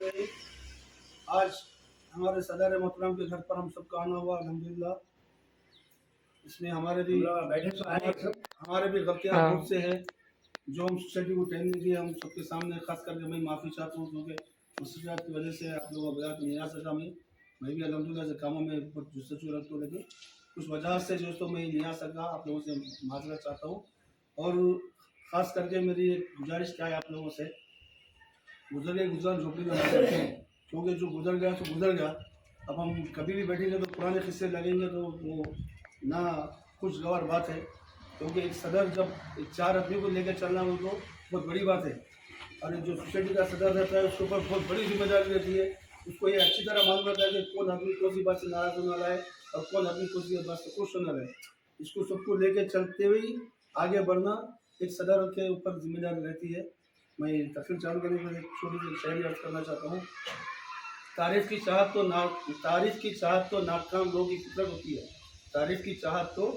आज हमारे सदर मोहतरम के घर पर हम सबका आना हुआ अल्हम्दुलिल्लाह। इसमें हमारे भी गलतियाँ बहुत से हैं जो हम सोसाइटी को ट्रेनिंग दी। हम सबके सामने खास करके मैं माफ़ी चाहता हूँ क्योंकि मुसीबत की वजह से आप लोगों को बयान नहीं आ सका। मैं भी अल्हम्दुलिल्लाह से कामों में बहुत जुस्तजू रखता हूँ, लेकिन कुछ वजह से जो तो मैं नहीं आ सका। आप लोगों से माजरत चाहता हूँ। और ख़ास करके मेरी एक गुजारिश क्या है आप लोगों से, गुजर झोपड़ी में मत रखें, क्योंकि जो गुजर गया तो गुजर गया। अब हम कभी भी बैठेंगे तो पुराने किस्से लगेंगे तो वो ना खुशगवार बात है, क्योंकि एक सदर जब एक 4 आदमी को लेकर चलना हो तो बहुत बड़ी बात है। और जो सोसाइटी का सदर रहता है उसके ऊपर बहुत बड़ी जिम्मेदारी रहती है। उसको ये अच्छी तरह मालूम रहता है कि कौन आदमी कौन सी बात से नाराज़ होने वाला है और कौन आदमी कौन सी बात से खुश होने वाला है। इसको सबको लेकर चलते हुए आगे बढ़ना एक सदर के ऊपर जिम्मेदारी रहती है। मैं तकरीर चालू करने के लिए एक छोटी सी शायरी अर्ज करना चाहता हूँ। तारीफ़ की चाहत तो नाकाम लोगों की फितरत होती है। तारीफ़ की चाहत तो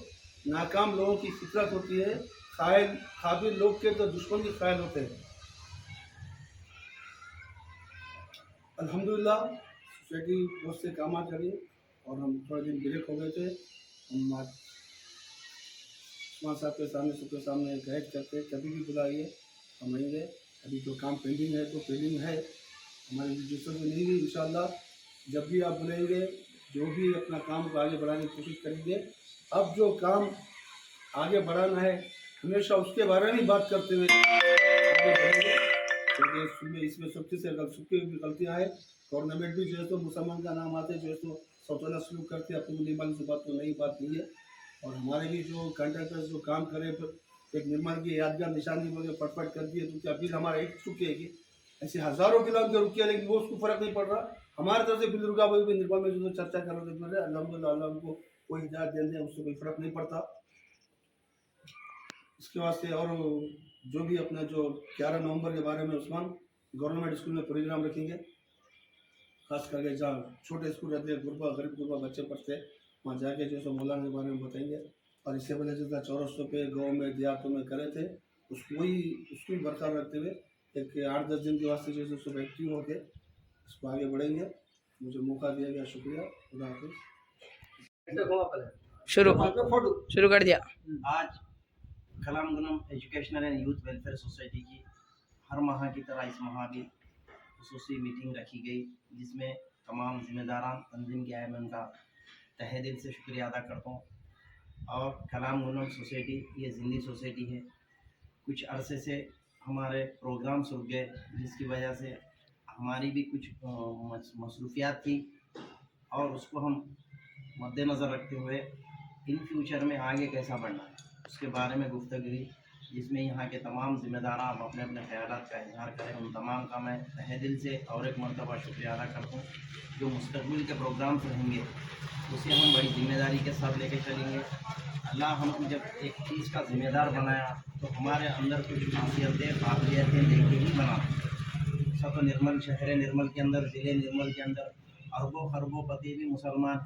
नाकाम लोगों की फितरत होती है। काबिल लोग के तो दुश्मन भी ख़ायल होते हैं। अल्हम्दुलिल्लाह सोसाइटी बहुत से काम करी और हम थोड़े दिन ब्रेक हो गए थे। हम आज उस्मान साहब के सामने सबके सामने गाइड करके कभी भी बुलाइए हम आएंगे। अभी जो काम पेंडिंग है तो पेंडिंग है, हमारी जिससे जो नहीं हुई इंशाअल्लाह जब भी आप बुलाएंगे जो भी अपना काम को आगे बढ़ाने की कोशिश करेंगे। अब जो काम आगे बढ़ाना है हमेशा उसके बारे में बात करते हुए आगे बढ़ेंगे, क्योंकि इसमें सबकी भी गलतियाँ हैं। गवर्नमेंट भी जो है तो मुसलमान का नाम आते जो है तो सौतला सलूक करते हैं, अपनी निर्मल से बात तो नई बात नहीं है। और हमारे भी जो कॉन्ट्रैक्टर्स जो काम करें एक निर्मल की यादगार निशानी बोले फटफट कर दिए तो क्या बिल हमारा एक चुकी है कि ऐसे हज़ारों किलोमीटर रुकी है, लेकिन वो उसको फ़र्क नहीं पड़ रहा। हमारे तरफ से बिल रुका हुआ भी निर्मल में जो चर्चा कर रहे थे अल्हम्दुलिल्लाह अल्लाह उनको कोई हिदायत दे दें, उससे कोई फ़र्क नहीं पड़ता। इसके वास्ते और जो भी अपना जो 11 नवंबर के बारे में उस्मान गवर्नमेंट स्कूल में प्रोग्राम रखेंगे, खास करके जहाँ छोटे स्कूल रहते हैं गरीब गुरबा बच्चे पढ़ते हैं, वहाँ जाके जो सो मौलाना के बारे में बताएंगे। और इससे पहले जितना चौरस्तों पे गाँव में देहातों में करे थे उसको ही उसको ही बरकरार रखते हुए एक 8-10 दिन के वास्ते जो है सब एक्टिव होके इसको आगे बढ़ेंगे। मुझे मौका दिया गया, शुक्रिया। खुदा हाफिज़। शुरू कर दिया। आज कलाम गनम educational and youth welfare society की हर माह की तरह इस माह भी खुसूसी मीटिंग रखी गई, जिसमें तमाम जिम्मेदारान तंजीम के आए मैं उनका तहे दिल से शुक्रिया अदा करता हूँ। और कलाम गनम सोसाइटी ये ज़िंदी सोसाइटी है। कुछ अरसे से हमारे प्रोग्राम्स रुक गए, जिसकी वजह से हमारी भी कुछ मसरूफियात थी और उसको हम मद्देनज़र रखते हुए इन फ्यूचर में आगे कैसा बढ़ना है उसके बारे में गुफ्तगू हुई, जिसमें यहाँ के तमाम ज़िम्मेदार आप अपने अपने ख़यालात का इजहार करें। उन तमाम का मैं तहे दिल से और एक मरतबा शुक्रिया अदा करता हूँ। जो मुस्तक़बिल के प्रोग्राम्स रहेंगे उसे हम बड़ी ज़िम्मेदारी के साथ लेके चलेंगे। अल्लाह हमको जब एक चीज़ का ज़िम्मेदार बनाया तो हमारे अंदर कुछ खासियतें काबिलियतें लेके ही बना। सब निर्मल शहर निर्मल के अंदर ज़िले निर्मल के अंदर अरबों खरबों पति भी मुसलमान,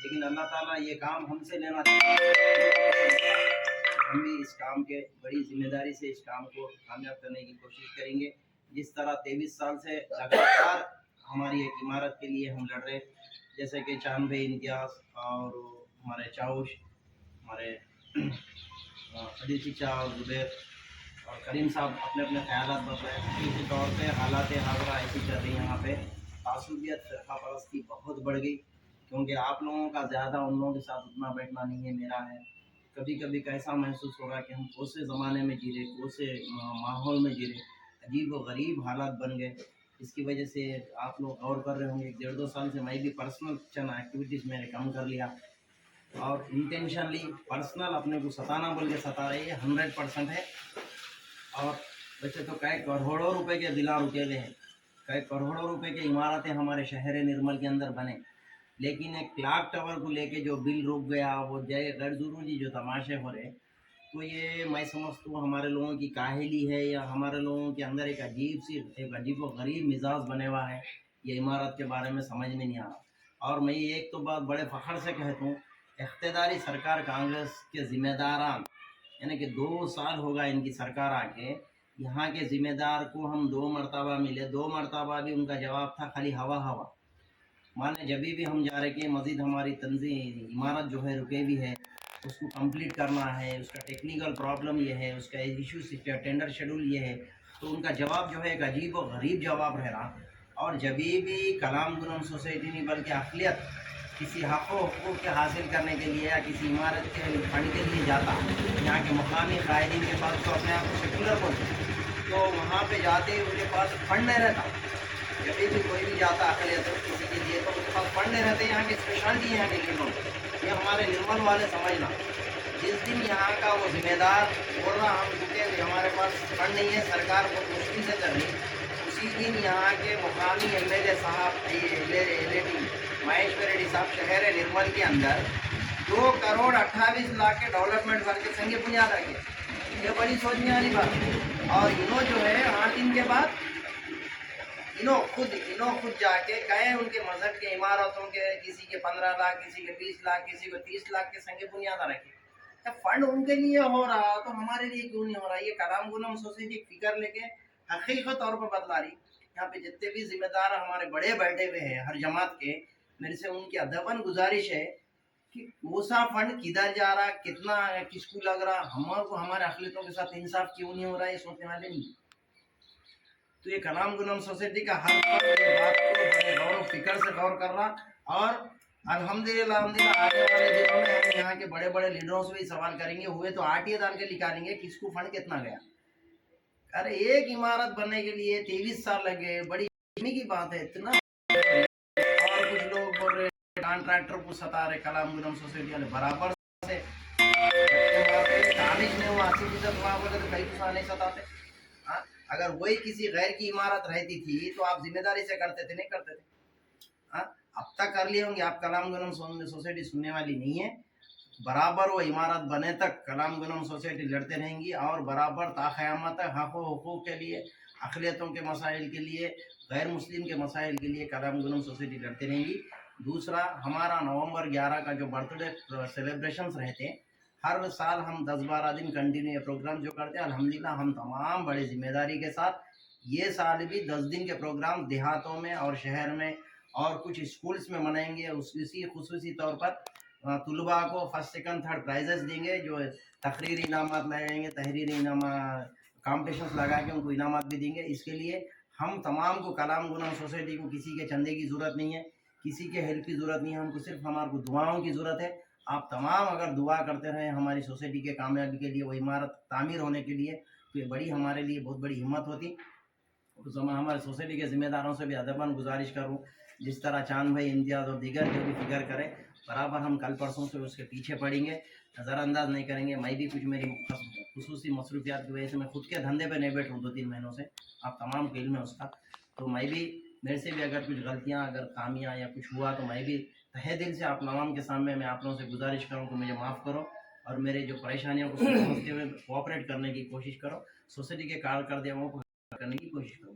लेकिन अल्लाह ताला ये काम हमसे लेना चाहता। हम भी इस काम के बड़ी जिम्मेदारी से इस काम को कामयाब करने की कोशिश करेंगे। जिस तरह 23 साल से लगातार हमारी एक इमारत के लिए हम लड़ रहे, जैसे कि चांद भाई इम्तियाज़ और हमारे चाउश, हमारे अदील चिचा और जुबैर और करीम साहब अपने अपने ख्यालात बता रहे हैं। तौर पर हालात हाजरा ऐसी चल रही हैं, यहाँ पे तासुबियत फ़िरका परस्ती बहुत बढ़ गई, क्योंकि आप लोगों का ज़्यादा उन लोगों के साथ उतना बैठना नहीं है, मेरा है। कभी कभी कैसा महसूस होगा कि हम कौन से ज़माने में जी रहे, कौन से माहौल में जी रहे, अजीब व गरीब हालात बन गए। इसकी वजह से आप लोग गौर कर रहे होंगे 1.5-2 साल से मैं भी पर्सनल चंद एक्टिविटीज़ मैंने कम कर लिया और इंटेंशनली पर्सनल अपने को सताना बोल के सता रही है 100% है। और वैसे तो कई करोड़ों रुपए के दिला रुके गए हैं, कई करोड़ों रुपए की इमारतें हमारे शहर निर्मल के अंदर बने, लेकिन एक क्लॉक टावर को लेके जो बिल रुक गया, वो गैर ज़रूरी जो तमाशे हो रहे, तो ये मैं समझता हूँ हमारे लोगों की काहिली है या हमारे लोगों के अंदर एक अजीब व गरीब मिजाज बने हुआ है। ये इमारत के बारे में समझ में नहीं आ रहा। और मैं एक तो बात बड़े फ़ख्र से कहता हूँ, इख्तियारी सरकार कांग्रेस के ज़िम्मेदारान, यानी कि 2 साल होगा इनकी सरकार आके, यहाँ के ज़िम्मेदार को हम 2 मरतबा मिले, 2 मरतबा भी उनका जवाब था खाली हवा हवा। माने जब भी हम जा रहे कि मज़ीद हमारी तंजीम इमारत जो है रुके भी है, उसको कंप्लीट करना है, उसका टेक्निकल प्रॉब्लम ये है, उसका इशू टेंडर शेड्यूल ये है, तो उनका जवाब जो है एक अजीब और गरीब जवाब रह रहा। और जब भी कलाम गुनम सोसाइटी नहीं बल्कि अक़लियत किसी हक़ के हासिल करने के लिए या किसी इमारत के फंड के लिए जाता, यहाँ के मकामी कायदीन के पास तो अपने आप को सेकुलर बोलते, तो वहाँ पे जाते ही उनके पास फंड नहीं रहता। जब भी कोई भी जाता अक़लियत किसी के लिए तो उनके पास फंड नहीं रहते। यहाँ की स्पेशलिटी है यहाँ के लीडरों, ये हमारे निर्मल वाले समझना। जिस दिन यहाँ का वो जिम्मेदार बोल रहा हम रुके हमारे पास फंड नहीं है, सरकार को मुश्किल से कर रही, उसी दिन यहाँ के मुकामी MLA साहब एलएटी महेश्वर रेड्डी साहब शहर निर्मल के अंदर 2,28,00,000 के डेवलपमेंट वर्क के संगे बुनियाद रखे। ये बड़ी सोचने वाली बात है। और इन्हों जो है 8 दिन के बाद इन्हों खुद जाके गए उनके मजहब के इमारतों के, किसी के 15 लाख, किसी के 20 लाख, किसी को 30 लाख के संगे बुनियाद रखे। जब फंड उनके लिए हो रहा तो हमारे लिए क्यों नहीं हो रहा? ये कलाम गुनम सोसाइटी फिक्र लेके हकीकत तौर पर बदला रही। यहाँ पे जितने भी जिम्मेदार हमारे बड़े बैठे हुए हैं हर जमात के, मेरे से उनकी अदबन गुजारिश है कि वो सा फंड किधर जा रहा, कितना किसको लग रहा, हमको हमारे अक़लियतों के साथ इंसाफ क्यों नहीं हो रहा, ये सोचने वाले नहीं। तो ये कलाम गुनम सोसाइटी का हर बात को बड़े गौर फिक्र से गौर कर रहा। और अल्हम्दुलिल्लाह आने वाले दिनों में हम यहाँ के बड़े बड़े लीडरों से भी सवाल करेंगे, हुए तो आटिया डाल के निकालेंगे किसको फंड कितना गया। अरे एक इमारत बनने के लिए 23 साल लगे, बड़ी की बात है इतना। और कुछ लोग बोल रहे कॉन्ट्रैक्टर को सता रहे, कलाम गुनम सोसाइटी वाले बराबर से तानिश नहीं हुआ, 80% वहाँ बोले तो कहीं कुछ नहीं सताते। हाँ, अगर वही किसी गैर की इमारत रहती थी तो आप जिम्मेदारी से करते थे, नहीं करते थे? हाँ, अब तक कर लिए होंगे आप। कलाम गुनम सोसाइटी सुनने वाली नहीं है। बराबर वो इमारत बने तक कलाम गुनम सोसाइटी लड़ते रहेंगी और बराबर ताक़यामत तक हक़ व हुकूक़ के लिए, अक़लियतों के मसाइल के लिए, गैर मुस्लिम के मसाइल के लिए कलाम गुनम सोसाइटी लड़ती रहेंगी। दूसरा, हमारा नवंबर 11 का जो बर्थडे सेलिब्रेशंस रहते हैं, हर साल हम 10-12 दिन कंटिन्यू ये प्रोग्राम जो करते हैं, अल्हम्दुलिल्लाह हम तमाम बड़े ज़िम्मेदारी के साथ ये साल भी 10 दिन के प्रोग्राम देहातों में और शहर में और कुछ स्कूल्स में मनाएंगे। उसी खुसूसी तौर पर तुलबा को फर्स्ट सेकंड थर्ड प्राइजेस देंगे, जो तकरीरी इनामात लगाएंगे, तहरीरी इनामात कॉम्पिटिशन्स लगा के उनको इनामात भी देंगे। इसके लिए हम तमाम को, कलाम गुनम सोसाइटी को किसी के चंदे की ज़रूरत नहीं है, किसी के हेल्प की ज़रूरत नहीं है, हमको सिर्फ हमारे को दुआओं की ज़रूरत है। आप तमाम अगर दुआ करते रहें हमारी सोसाइटी के कामयाबी के लिए, वो इमारत तामीर होने के लिए, तो ये बड़ी हमारे लिए बहुत बड़ी हिम्मत होती। तो मैं हमारे सोसाइटी के ज़िम्मेदारों से भी अदबन गुजारिश करूँ, जिस तरह चांद भाई, इम्तियाज़ और दीगर जो भी फिक्र करें, बराबर हम कल परसों से उसके पीछे पड़ेंगे, नज़रअंदाज नहीं करेंगे। मैं भी कुछ मेरी खुसूसी मसरूफियात की वजह से मैं खुद के धंधे पे नहीं बैठ रहा हूँ 2-3 महीनों से, आप तमाम को इल्म है उसका। तो मैं भी, मेरे से भी अगर कुछ गलतियाँ, अगर खामियाँ या कुछ हुआ तो मैं भी तहे दिल से आप तमाम के सामने मैं आप लोगों से गुजारिश करूँ कि मुझे माफ़ करो और मेरे जो परेशानियों को समझते हुए कोऑपरेट करने की कोशिश करो, सोसाइटी के कारकर्दगियों को करने की कोशिश करो।